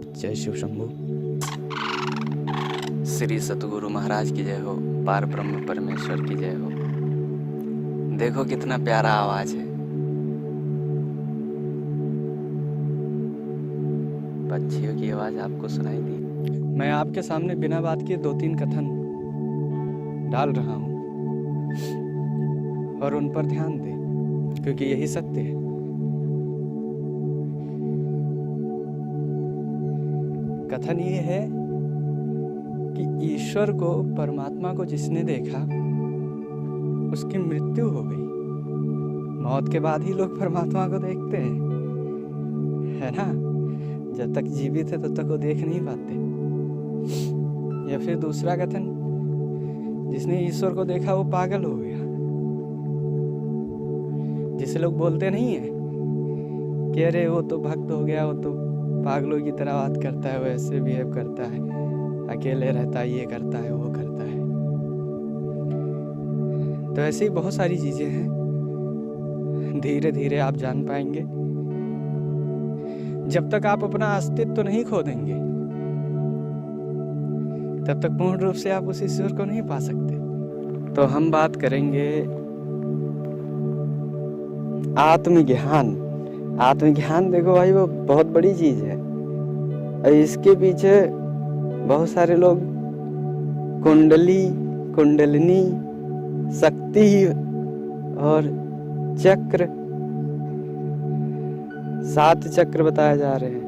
जय शिव शंभू। श्री सतगुरु महाराज की जय हो, पार ब्रह्म परमेश्वर की जय हो। देखो कितना प्यारा आवाज है। पक्षियों की आवाज आपको सुनाई दी। मैं आपके सामने बिना बात के 2-3 कथन डाल रहा हूं और उन पर ध्यान दें, क्योंकि यही सत्य है। कथन ये है कि ईश्वर को, परमात्मा को जिसने देखा उसकी मृत्यु हो गई। मौत के बाद ही लोग परमात्मा को देखते हैं, है ना। जब तक जीवित है तब तक वो देख नहीं पाते। या फिर दूसरा कथन, जिसने ईश्वर को देखा वो पागल हो गया। जिसे लोग बोलते नहीं है कि अरे वो तो भक्त हो गया, वो तो पागलों की तरह बात करता है, वो ऐसे बिहेव करता है, अकेले रहता है, ये करता है, वो करता है। तो ऐसी बहुत सारी चीजें हैं, धीरे धीरे आप जान पाएंगे। जब तक आप अपना अस्तित्व नहीं खो देंगे तब तक पूर्ण रूप से आप उस ईश्वर को नहीं पा सकते। तो हम बात करेंगे आत्मज्ञान। आत्मज्ञान देखो भाई, वो बहुत बड़ी चीज है। और इसके पीछे बहुत सारे लोग कुंडलिनी, शक्ति और चक्र, 7 चक्र बताए जा रहे हैं।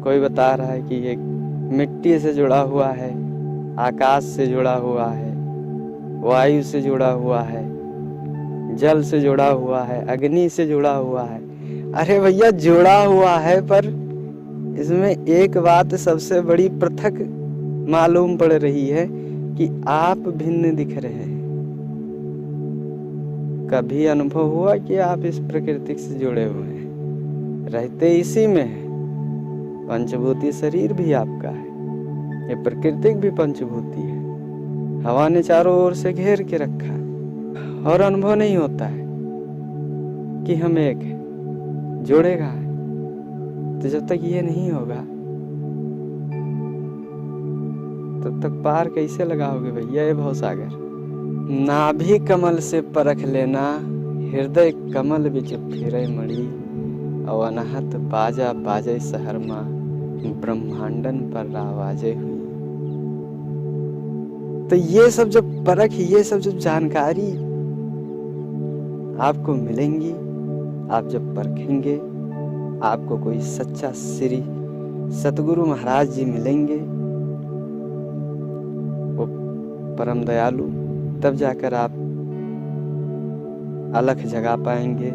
कोई बता रहा है कि ये मिट्टी से जुड़ा हुआ है, आकाश से जुड़ा हुआ है, वायु से जुड़ा हुआ है, जल से जुड़ा हुआ है, अग्नि से जुड़ा हुआ है। अरे भैया जुड़ा हुआ है, पर इसमें एक बात सबसे बड़ी पृथक मालूम पड़ रही है कि आप भिन्न दिख रहे हैं। कभी अनुभव हुआ कि आप इस प्रकृति से जुड़े हुए हैं, रहते इसी में हैं। पंचभूती शरीर भी आपका है, ये प्रकृति भी पंचभूती है। हवा ने चारों ओर से घेर के रखा है और अनुभव नहीं होता है कि हम एक है, जुड़ेगा है। तो जब तक ये नहीं होगा तब तक पार कैसे लगाओगे भैया ये भवसागर। नाभि कमल से परख लेना, हृदय कमल बिच फिरे मणि, अवनहत बाजा बाजे सहरमा, ब्रह्मांडन पर आवाजे हुई। तो ये सब जब परख, ये सब जब जानकारी आपको मिलेंगी, आप जब परखेंगे, आपको कोई सच्चा श्री सतगुरु महाराज जी मिलेंगे, वो परम दयालु, तब जाकर आप अलख जगा पाएंगे।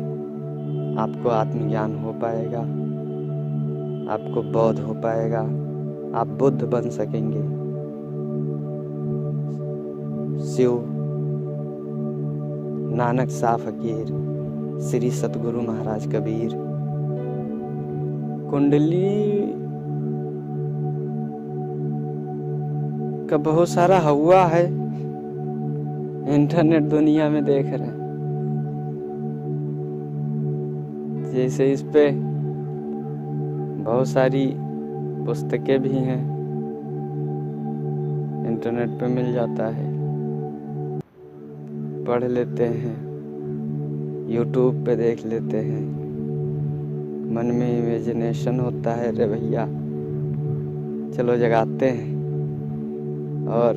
आपको आत्मज्ञान हो पाएगा, आपको बोध हो पाएगा, आप बुद्ध बन सकेंगे। शिव, नानक शाह फकीर, श्री सतगुरु महाराज कबीर। कुंडली का बहुत सारा हुआ है, इंटरनेट दुनिया में देख रहे हैं। जैसे इस पे बहुत सारी पुस्तकें भी हैं, इंटरनेट पे मिल जाता है, पढ़ लेते हैं, यूट्यूब पे देख लेते हैं। मन में इमेजिनेशन होता है, रे भैया चलो जगाते हैं। और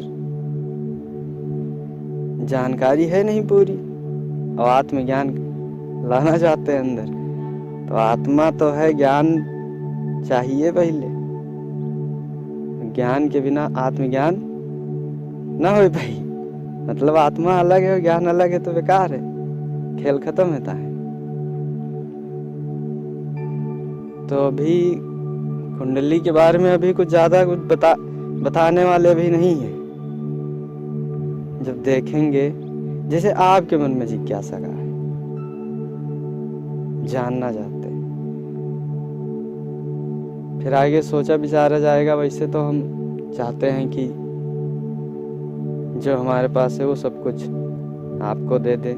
जानकारी है नहीं पूरी और आत्मज्ञान लाना चाहते हैं अंदर, तो आत्मा तो है, ज्ञान चाहिए पहले। ज्ञान के बिना आत्मज्ञान ना हो भाई। मतलब आत्मा अलग है और ज्ञान अलग है तो बेकार है, खेल खत्म होता है। तो अभी कुंडली के बारे में अभी कुछ ज्यादा कुछ बताने वाले भी नहीं है। जब देखेंगे, जैसे आपके मन में जिज्ञासा का है, जानना चाहते हैं, फिर आगे सोचा विचारा जाएगा। वैसे तो हम चाहते हैं कि जो हमारे पास है वो सब कुछ आपको दे दे।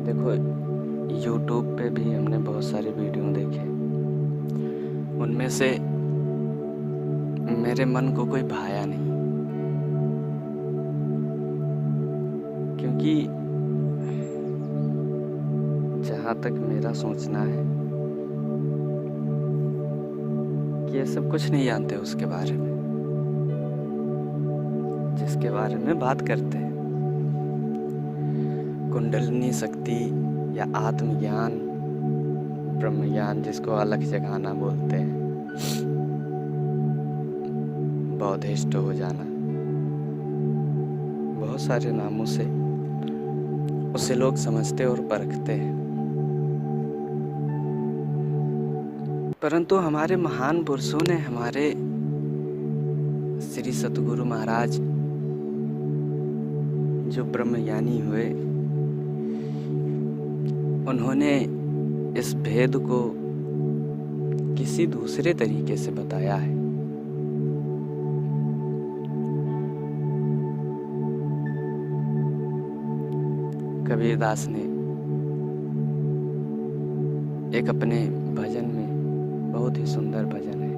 देखो यूट्यूब पे भी हमने बहुत सारे वीडियो देखे, उनमें से मेरे मन को कोई भाया नहीं, क्योंकि जहाँ तक मेरा सोचना है कि ये सब कुछ नहीं जानते उसके बारे में जिसके बारे में बात करते हैं। कुंडलिनी शक्ति या आत्मज्ञान, ब्रह्म ज्ञान जिसको अलग जगाना बोलते हैं, बौद्धिष्ट हो जाना, बहुत सारे नामों से उसे लोग समझते और परखते हैं। परंतु हमारे महान पुरुषों ने, हमारे श्री सतगुरु महाराज जो ब्रह्मज्ञानी हुए, उन्होंने इस भेद को किसी दूसरे तरीके से बताया है। कबीरदास ने एक अपने भजन में, बहुत ही सुंदर भजन है,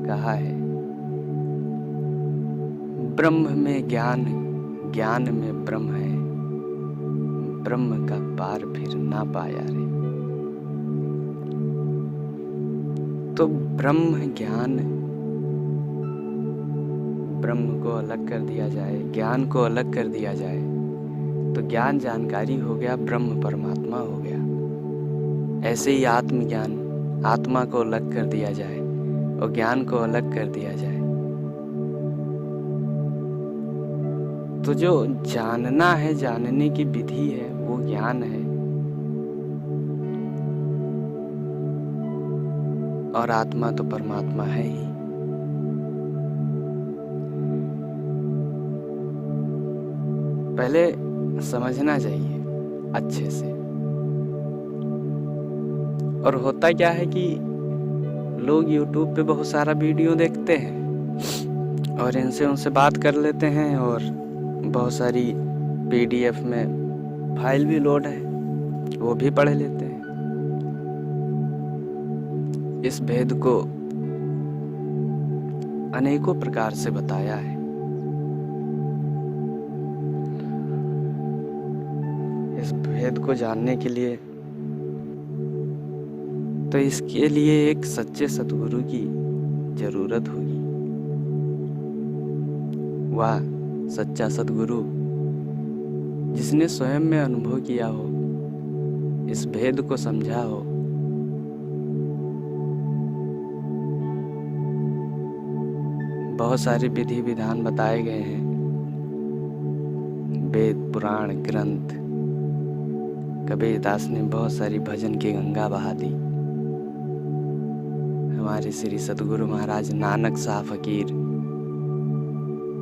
कहा है, ब्रह्म में ज्ञान, ज्ञान में ब्रह्म है, ब्रह्म का पार फिर ना पाया रे। तो ब्रह्म ज्ञान, ब्रह्म को अलग कर दिया जाए, ज्ञान को अलग कर दिया जाए तो ज्ञान जानकारी हो गया, ब्रह्म परमात्मा हो गया। ऐसे ही आत्मज्ञान, आत्मा को अलग कर दिया जाए और ज्ञान को अलग कर दिया जाए तो जो जानना है, जानने की विधि है, वो ज्ञान है, और आत्मा तो परमात्मा है ही। पहले समझना चाहिए अच्छे से। और होता क्या है कि लोग YouTube पे बहुत सारा वीडियो देखते हैं और इनसे उनसे बात कर लेते हैं, और बहुत सारी PDF में फाइल भी लोड है, वो भी पढ़ लेते हैं। इस भेद को अनेकों प्रकार से बताया है। इस भेद को जानने के लिए तो इसके लिए एक सच्चे सतगुरु की जरूरत होगी। वह सच्चा सतगुरु जिसने स्वयं में अनुभव किया हो, इस भेद को समझा हो, बहुत सारे विधि विधान बताए गए हैं, वेद पुराण ग्रंथ। कबीरदास ने बहुत सारी भजन की गंगा बहा दी। हमारे श्री सतगुरु महाराज नानक शाह फकीर,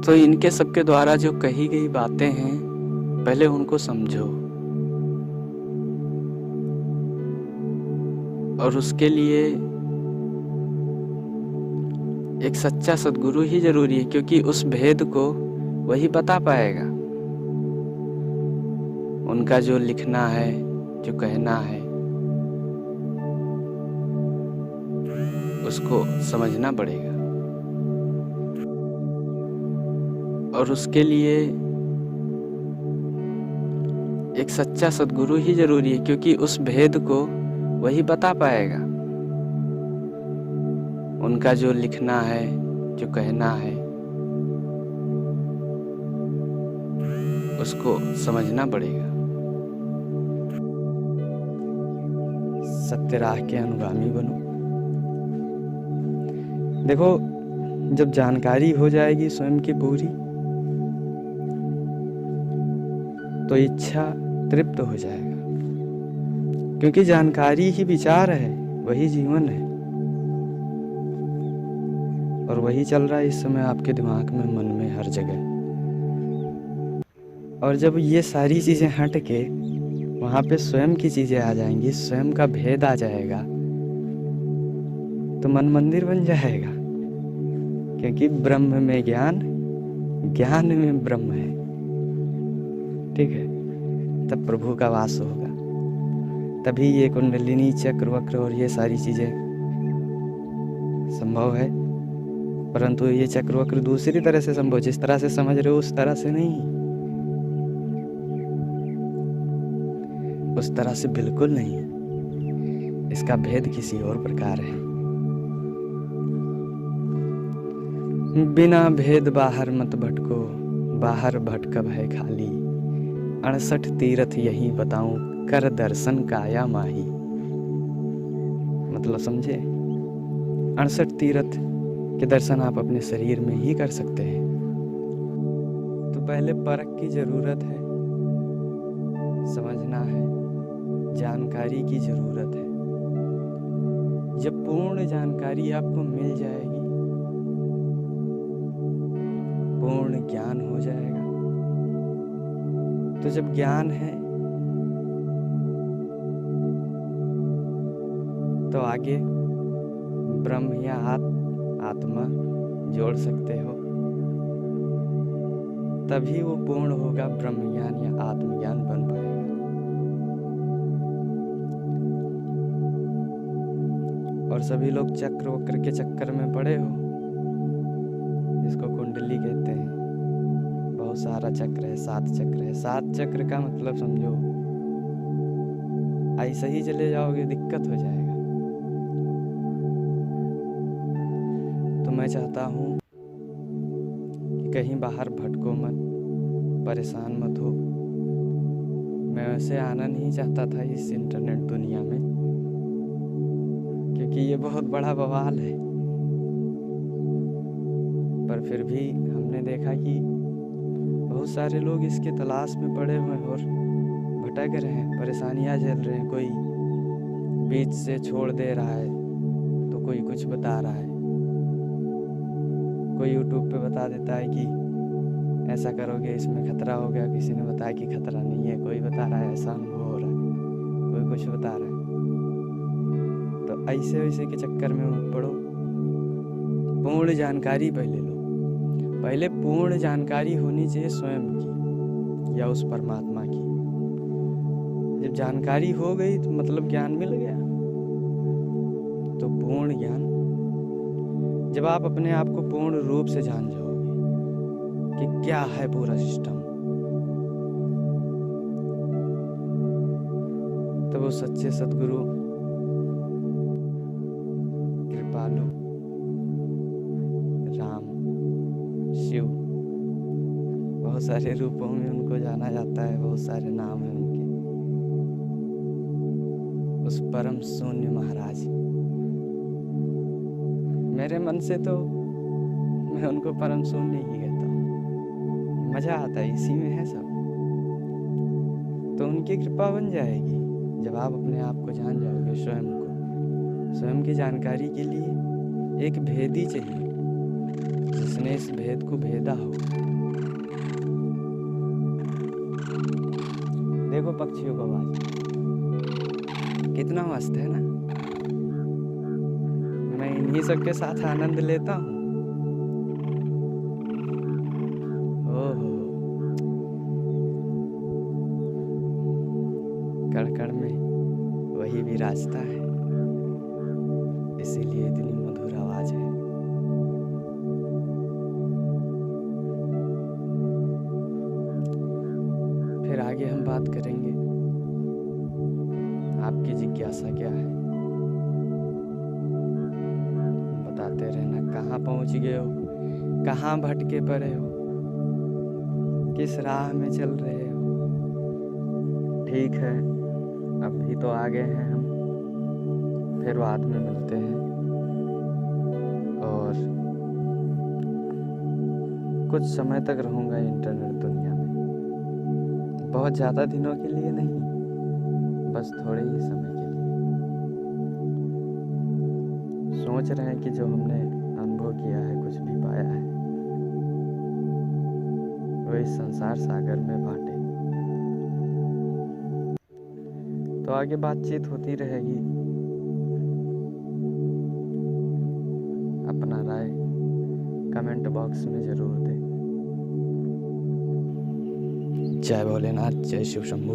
तो इनके सबके द्वारा जो कही गई बातें हैं, पहले उनको समझो, और उसके लिए एक सच्चा सतगुरु ही जरूरी है, क्योंकि उस भेद को वही बता पाएगा। उनका जो लिखना है, जो कहना है, उसको समझना पड़ेगा, और उसके लिए एक सच्चा सतगुरु ही जरूरी है, क्योंकि उस भेद को वही बता पाएगा। उनका जो लिखना है, जो कहना है, उसको समझना पड़ेगा। सत्य राह के अनुगामी बनो। देखो, जब जानकारी हो जाएगी स्वयं की पूरी, तो इच्छा तृप्त हो जाएगा, क्योंकि जानकारी ही विचार है, वही जीवन है, और वही चल रहा है इस समय आपके दिमाग में, मन में, हर जगह। और जब ये सारी चीजें हट के वहां पे स्वयं की चीजें आ जाएंगी, स्वयं का भेद आ जाएगा, तो मन मंदिर बन जाएगा, क्योंकि ब्रह्म में ज्ञान, ज्ञान में ब्रह्म है। ठीक है, तब प्रभु का वास होगा। तभी ये कुंडलिनी चक्र वक्र और ये सारी चीज़ें संभव है। परंतु ये चक्र वक्र दूसरी तरह से संभव, जिस तरह से समझ रहे हो उस तरह से नहीं, उस तरह से बिल्कुल नहीं। इसका भेद किसी और प्रकार है। बिना भेद बाहर मत भटको, बाहर भटकब है खाली। 68 तीर्थ यही बताऊं, कर दर्शन काया माही। मतलब समझे, 68 तीर्थ के दर्शन आप अपने शरीर में ही कर सकते हैं। तो पहले परख की जरूरत है, समझना है, जानकारी की जरूरत है। जब पूर्ण जानकारी आपको मिल जाएगी, पूर्ण ज्ञान हो जाएगा। तो जब ज्ञान है तो आगे ब्रह्म या आत्मा जोड़ सकते हो, तभी वो पूर्ण होगा, ब्रह्म ज्ञान या आत्मज्ञान बन पाएगा। और सभी लोग चक्र वक्र के चक्कर में पड़े हो, जिसको कुंडली कहते हैं। बहुत सारा चक्र है, 7 चक्र है। 7 चक्र का मतलब समझो, ऐसे ही चले जाओगे दिक्कत हो जाएगा। तो मैं चाहता हूँ कि कहीं बाहर भटको मत, परेशान मत हो। मैं वैसे आना नहीं चाहता था इस इंटरनेट दुनिया में, क्योंकि ये बहुत बड़ा बवाल है। पर फिर भी हमने देखा कि बहुत सारे लोग इसके तलाश में पड़े हुए हैं और भटक रहे हैं, परेशानियां झेल रहे हैं। कोई बीच से छोड़ दे रहा है तो कोई कुछ बता रहा है, कोई यूट्यूब पे बता देता है कि ऐसा करोगे इसमें खतरा हो गया, किसी ने बताया कि खतरा नहीं है, कोई बता रहा है ऐसा अनुभव हो रहा है, कोई कुछ बता रहा है। तो ऐसे वैसे के चक्कर में मत पड़ो, पूर्ण जानकारी पहले लो। पहले पूर्ण जानकारी होनी चाहिए स्वयं की या उस परमात्मा की। जब जानकारी हो गई तो मतलब ज्ञान मिल गया। तो पूर्ण ज्ञान, जब आप अपने आप को पूर्ण रूप से जान जाओगे कि क्या है पूरा सिस्टम, तो वो सच्चे सद्गुरु, कृपालु, राम, शिव, बहुत सारे रूपों में उनको जाना जाता है, बहुत सारे नाम हैं उनके। उस परम शून्य महाराज, मेरे मन से तो मैं उनको परम शून्य ही कहता हूँ। मजा आता है इसी में है सब। तो उनकी कृपा बन जाएगी जब आप अपने आप को जान जाओगे, स्वयं को। स्वयं की जानकारी के लिए एक भेदी चाहिए, जिसने इस भेद को भेदा हो। देखो पक्षियों का आवाज कितना मस्त है ना। मैं इन्हीं सबके साथ आनंद लेता हूँ। ओहो, कण कण में वही विराजता है, इसीलिए इतनी मधुर आवाज है। फिर आगे हम बात करेंगे, आपकी जिज्ञासा क्या है, बताते रहना। कहाँ पहुंच गए हो, कहाँ भटके पड़े हो, किस राह में चल रहे हो। ठीक है, अभी तो आ गए हैं हम, फिर बाद में मिलते हैं। और कुछ समय तक रहूंगा इंटरनेट दुनिया में, बहुत ज़्यादा दिनों के लिए नहीं, बस थोड़े ही समय के लिए। सोच रहे हैं कि जो हमने अनुभव किया है, कुछ भी पाया है, वो इस संसार सागर में बांटे। तो आगे बातचीत होती रहेगी। अपना राय कमेंट बॉक्स में जरूर दें। जय भोलेनाथ, जय शिव शंभू।